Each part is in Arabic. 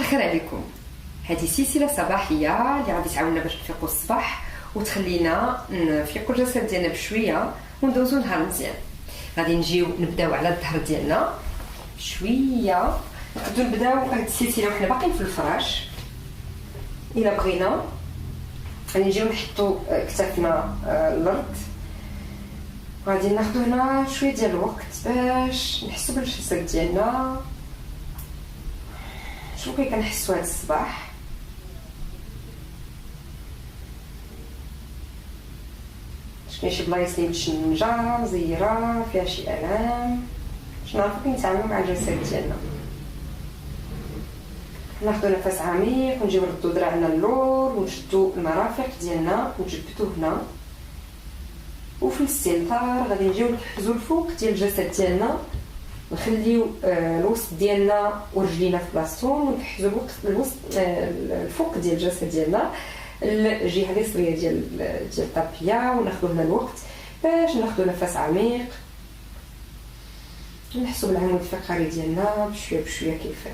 الخير عليكم. هذه سلسله صباحيه اللي غادي تعاوننا باش نفيقوا الصباح وتخلينا نفيقوا الجسد ديالنا بشويه وندوزو نهار مزيان. غادي نجيو نبداو على الظهر ديالنا شويه. نقدروا نبداو هذه السلسله وحنا باقيين في الفراش. الا بغينا غادي نجيو نحطوا كتافنا الارض، غادي ناخذ هنا شويه ديال الوقت باش نحسوا بالجسد ديالنا. شنو كنحسوا هذا الصباح؟ كاين شي بلايص اللي متشنجه زيره فيها شي الام باش نعرفوا كيف نتعاملوا مع الجسد ديالنا. ناخذ نفس عميق ونجيو نردوا دراعنا اللور ونشدوا المرافق ديالنا ونجبدوا هنا، وفي الاستنثار غادي نجيو نحجزوا الفوق ديال الجسد ديالنا، نخليو الوسط ديالنا ورجلينا في بلاصتهم ونحجزوا الوسط الفوق ديال الجسد ديالنا الجهه اليسريه ديال الطابيه، وناخذوا هنا الوقت باش ناخذوا نفس عميق ونحسوا بالعمود الفقري ديالنا بشويه بشويه كيفيق.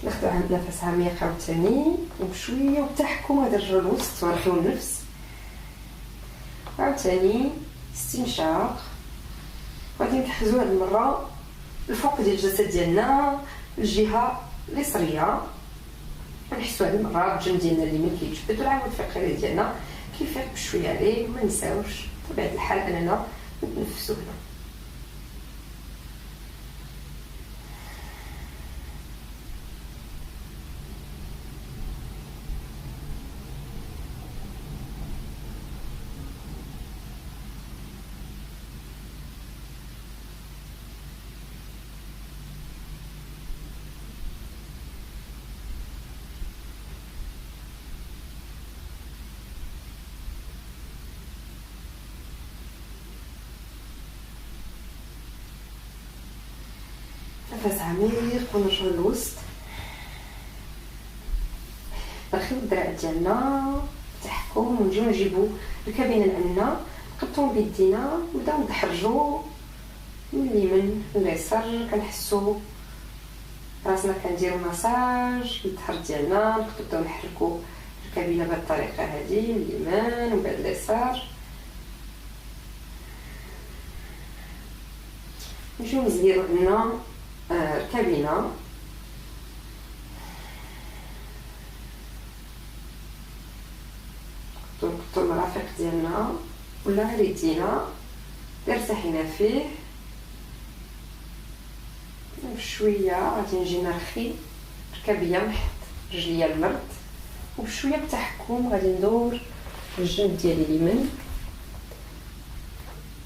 ناخذ نفس عميق عاوتاني وبشويه وبتحكم هذا الرجل الوسط ونرخيو النفس عاوتاني استنشاق. غادي نحجزو هاد المره الفوق ديال الجسد ديالنا الجهه اليسريه، نحسو هاد المره الجنب ديالنا اليمين كيتجبد والعمود الفقري ديالنا كيفيق بشويه عليه. وما نساوش بطبيعه الحال اننا نتنفسو هنا. نفس عميق ونرجعو للوسط، نرخيو الدراع ديالنا تحكم ونجيو نجيبو الكابينه عندنا، نقطعو بيدينا ونبداو نتحرجو من اليمين لليسار. كنحسو راسنا كنديرو مساج للظهر ديالنا، نبداو نحركو الكابينه بهذه الطريقه هذه من اليمين ومن بعد اليسار. نجيو نزيرو عندنا الكابينه نحطو المرافق ديالنا ولا ريدينا اللي ارتاحينا فيه بشويه. غادي نجي نرخي الكابيه نحط رجليا الارض وبشويه بتحكم غادي ندور الجنب ديالي اليمين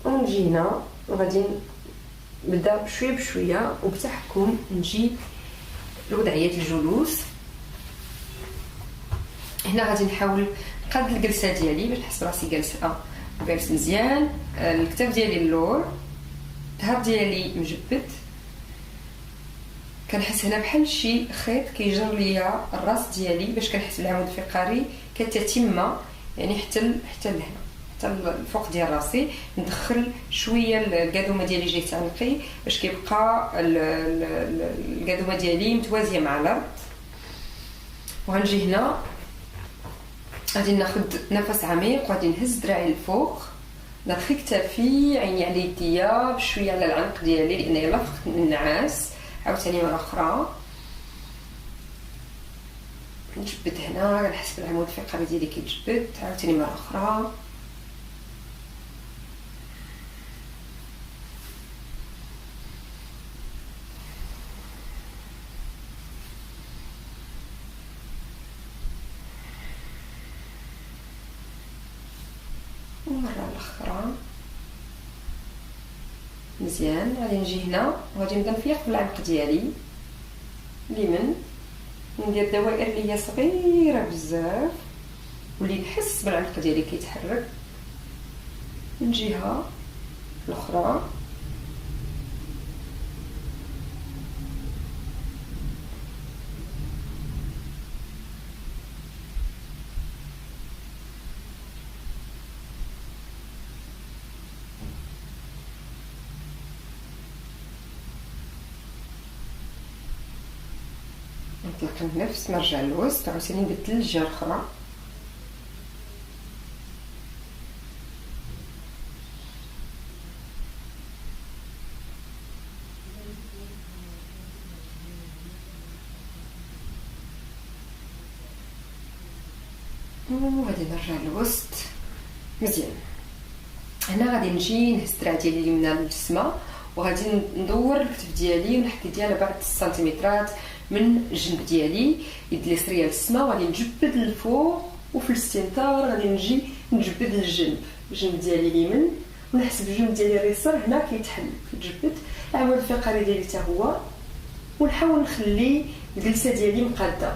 ونجي هنا وغادي نبدا بشويه بشويه وبتحكم نجي لوضعيه الجلوس. هنا غادي نحاول نقاد الجلسه ديالي باش نحس براسي جالسه مزيان. الكتاف ديالي اللور، الظهر ديالي مجبد، كنحس هنا بحال شي خيط كيجر ليا الراس ديالي باش كنحس بالعمود الفقري كتتمه، يعني حتى لهنا حتى الفوق ديال راسي. ندخل شويه القادومه ديالي جاي تنقي باش كيبقى القادومه ديالي متوازيه مع الارض. وغنجي هنا غادي ناخذ نفس عميق وغادي نهز دراعي الفوق، نرخي كتافي، عيني على يديا بشويه على العنق ديالي لان يلا فقت النعاس. عاوتاني مره اخرى نجبد هنا، كنحس بالعمود الفقري ديالي كيتجبد. عاوتاني مره اخرى ومره الاخرى مزيان. غادي نجي هنا وغادي نبدا نفيق بالعنق ديالي اليمين، ندير دوائر اللي هي صغيره بزاف واللي نحس بالعنق ديالي كيتحرك من جهه الاخرى. نطلق النفس، نرجع للوسط، عاوتاني نبدل الجهه الاخرى. وغادي نرجع للوسط مزيان. هنا غادي نجي نهز الدراع ديالي اليمنى للسما، وغادي ندور الكتف ديالي ونحكي ديالها بعض السنتيمترات من الجنب ديالي، يد اليسريه للسما، وغادي نجبد للفوق، وفي الاستنثار غادي نجي نجبد للجنب، الجنب ديالي اليمين، ونحس بالجنب ديالي اليسار هنا كيتحل، كنجبد العمود الفقري ديالي حتى هو، ونحاول نخلي الجلسه ديالي مقاده.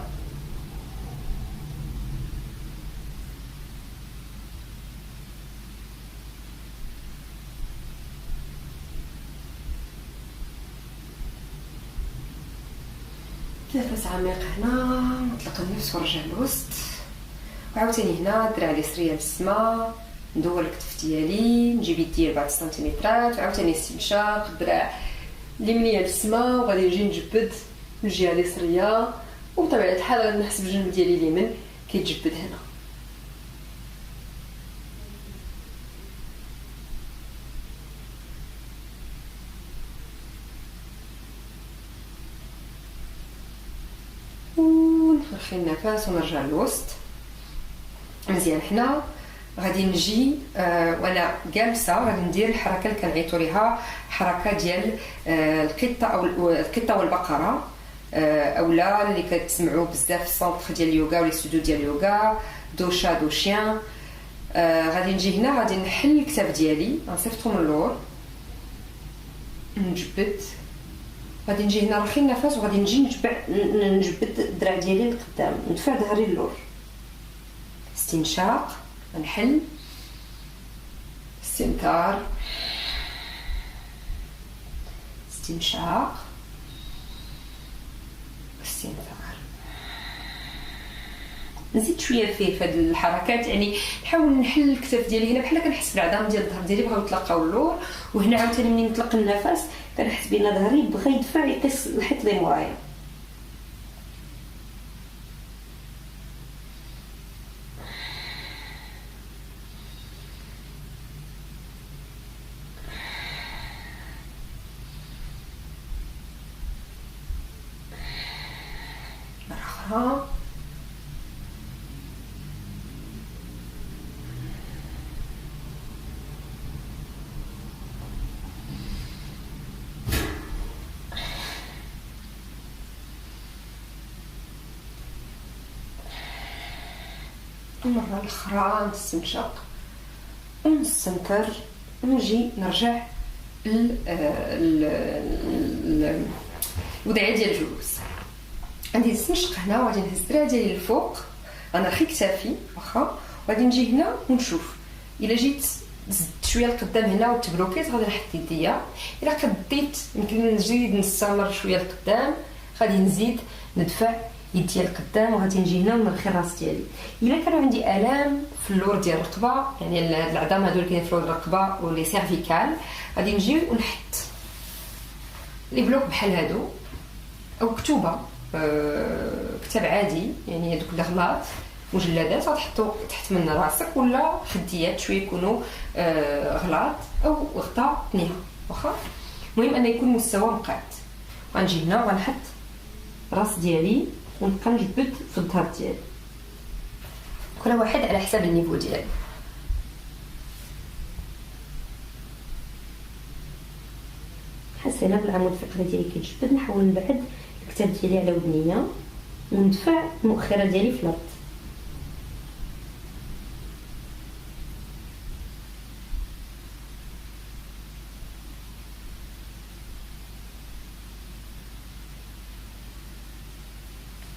نفس عميق هنا، نطلق النفس ونرجع للوسط، وعاوتاني هنا الدراع اليسريه للسما، ندور الكتف ديالي، نجيب يدي 4 سنتيمترات، وعاوتاني استنشاق، الدراع اليمنيه للسما، وغادي نجي نجبد الجهه اليسريه، وبطبيعه الحال غادي نحس بالجنب ديالي اليمين كيتجبد هنا. ونخفي النفس ونرجع للوسط مزيان. حنا غادي نجي وانا جالسه غادي ندير الحركه اللي كنعيطوا ليها حركه ديال القطه او القطه والبقره، اولا اللي كتسمعوا بزاف في السونطر ديال اليوغا ولا ستوديو ديال اليوغا، دوشا دوشيان. غادي نجي هنا، غادي نحل الكتاف ديالي، نصيفطو من اللور، نجبد، غادي نجي هنا نرخي النفس، وغادي نجي نجبد الدراع ديالي لقدام، ندفع ظهري للور، استنشاق، نحل، استنثار، استنشاق، استنثار. نزيد شويه فيه في هذه الحركات، يعني نحاول نحل الكتف ديالي هنا بحال كنحس بالعظام ديال الظهر ديالي بغاو يطلقوا اللور، وهنا عاوتاني ملي نطلق النفس كنحس بان ظهري بغى يدفع يقيس الحيط اللي مورايا. مرة أخرى. المرة الأخرى نستنشق ونستنثر، ونجي نرجع الوضعية ديال الجلوس. غادي نستنشق هنا، وغادي نهز الدراع ديالي للفوق، غنرخي كتافي واخا، وغادي نجي هنا ونشوف الا جيت زدت شويه لقدام هنا وتبلوكيت، غادي نحط يديا، الا قديت يمكن نزيد نستمر شويه لقدام، غادي نزيد ندفع يدي لقدام، وغادي نجي هنا ونرخي الراس ديالي. الا كانوا عندي الام في اللور ديال الرقبه، يعني العظام هادو اللي كاين في اللور الرقبه ولي سيرفيكال، غادي نجي ونحط لي بلوك بحال هادو، او كتوبه كتاب عادي، يعني هذوك الغلاط مجلدات غتحطوا تحت من راسك، ولا خديات شويه يكونوا غلاط او غطاء تنيها واخا. المهم ان يكون مستوى مقاد. غنجي هنا وغنحط راس ديالي ونبقى نجبد في الظهر ديالي، كل واحد على حساب النيفو ديالو. حسينا بالعمود الفقري ديالي كيتجبد، نحاول نبعد الكتاب ديالي على ودنيا وندفع المؤخره ديالي في الارض.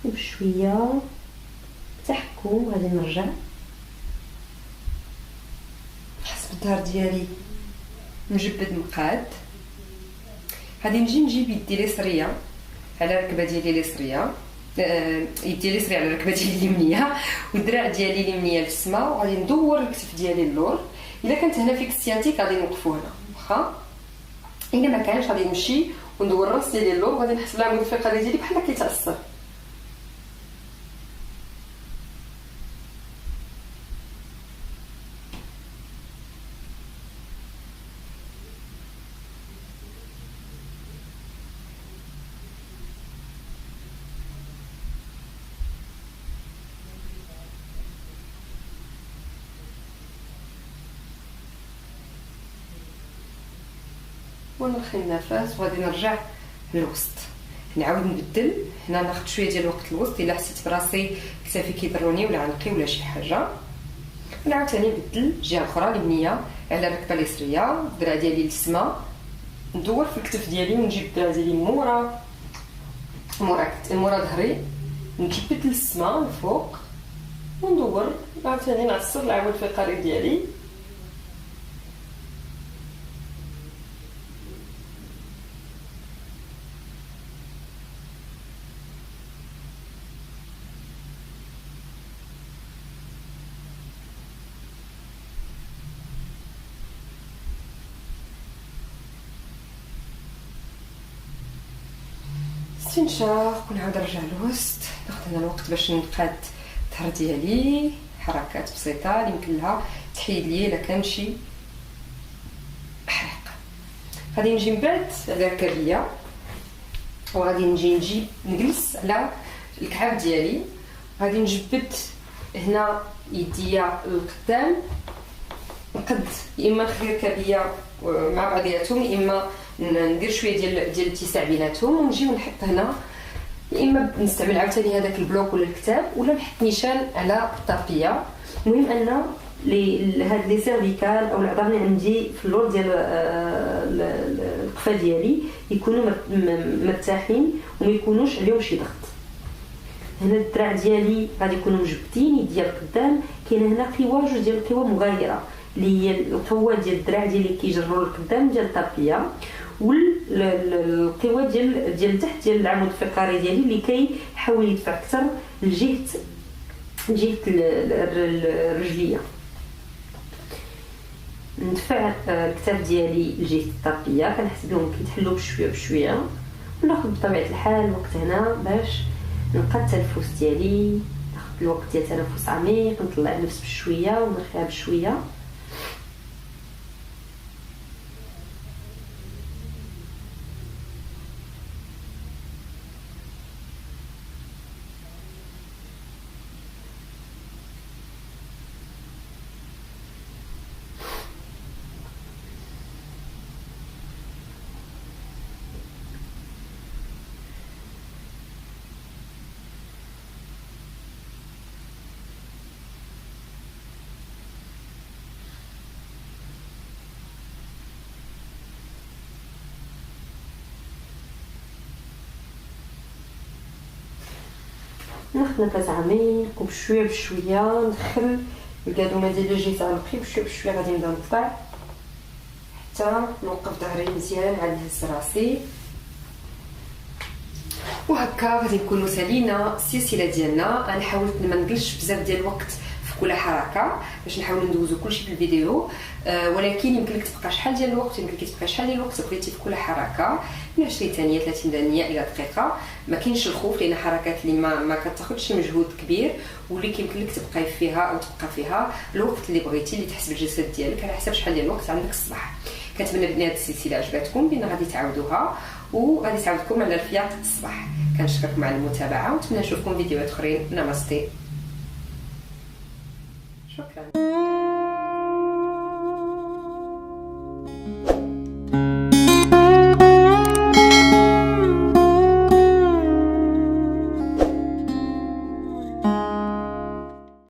وبشويه تحكم غادي نرجع الظهر ديالي نجبد مقاد. غادي نجي نجيب يدي اليسريه على الركبه ديالي اليسريه، يدي اليسريه على الركبه ديالي اليمنيه، والدراع ديالي اليمنيه للسما، وغادي ندور الكتف ديالي للور. الا كانت هنا فيك السياتيك غادي نوقفو هنا، واخا الا ما كانش غادي نمشي وندور الراس ديالي للور، وغادي نحس العمود الفقري ديالي بحال كيتعصر. ونرخي النفس وغادي نرجع للوسط، نعاود نبدل. هنا ناخذ شويه ديال الوقت الوسط الا حسيت براسي كتافي كيضروني ولا عنقي ولا شي حاجه. نعاود ثاني نبدل الجهه الاخرى اليمنيه على الركبه اليسريه، الدراع ديالي للسما، ندور في الكتف ديالي ونجيب الدراع ديالي مورا ظهري، نجبد للسما الفوق وندور. عاوتاني نعصر العمود الفقري ديالي. استنشاق ونعاود نرجع للوسط. ناخذ هنا الوقت باش نقاد الظهر ديالي، حركات بسيطه اللي يمكن لها تحيد لي الا كان شي حريق. غادي نجي من بعد على الركبيه وغادي نجي نجلس على الكعاب ديالي. غادي نجبد هنا يديا القدام، نقد يا اما نخلي الركبيه مع بعضياتهم، يا اما ندير شويه ديال الاتساع بيناتهم، ونجي ونحط هنا يا اما نستعمل عاوتاني هذاك البلوك ولا الكتاب، ولا نحط نيشان على الطابيه. المهم ان هاد لي سيرفيكال او العظام اللي عندي في اللور ديال القفا ديالي يكونوا مرتاحين وما يكونوش عليهم شي ضغط. هنا الدراع ديالي غادي يكونوا مجبدين، يديا القدام. كاينه هنا قوى، جوج ديال القوى مغايره، اللي هي القوه ديال الدراع ديالي كيجروا للقدام ديال الطابيه، والقوه ديال تحت ديال العمود الفقري ديالي اللي كيحاول يدفع اكثر لجهه الرجليه. ندفع الكتاف ديالي لجهه الطابيه، كنحس بهم كيتحلوا بشويه بشويه، وناخذ بطبيعه الحال الوقت هنا باش نقاد التنفس ديالي. ناخذ الوقت ديال التنفس عميق، نطلع النفس بشويه ونرخيها بشويه. ناخذ نفس عميق وبشويه بشويه ندخل القادومه ديالي لجهه عنقي، بشويه بشويه غادي نبدا نطلع حتى نوقف ظهري مزيان، عاد نهز راسي، وهكا غادي نكونوا سالينا السلسله ديالنا. انا حاولت ما نديرش بزاف ديال الوقت في كل حركه باش نحاول ندوزو كلشي في الفيديو، ولكن يمكن لك تبقى شحال ديال الوقت، يمكن لك تبقى شحال ديال الوقت بغيتي في كل حركه، من 20 ثانيه 30 ثانيه الى دقيقه. ما كاينش الخوف، لان حركات اللي ما كتاخذش مجهود كبير واللي كيمكن لك تبقاي فيها او تبقى فيها الوقت اللي بغيتي، اللي تحس بالجسد ديالك على حسب شحال ديال الوقت عندك الصباح. كنتمنى بان هذه السلسله عجبتكم، بان غادي تعاودوها وغادي تعاودكم على رفيق الصباح. كنشكركم على المتابعه ونتمنى نشوفكم فيديوهات اخرين. ناماستي، شكرا.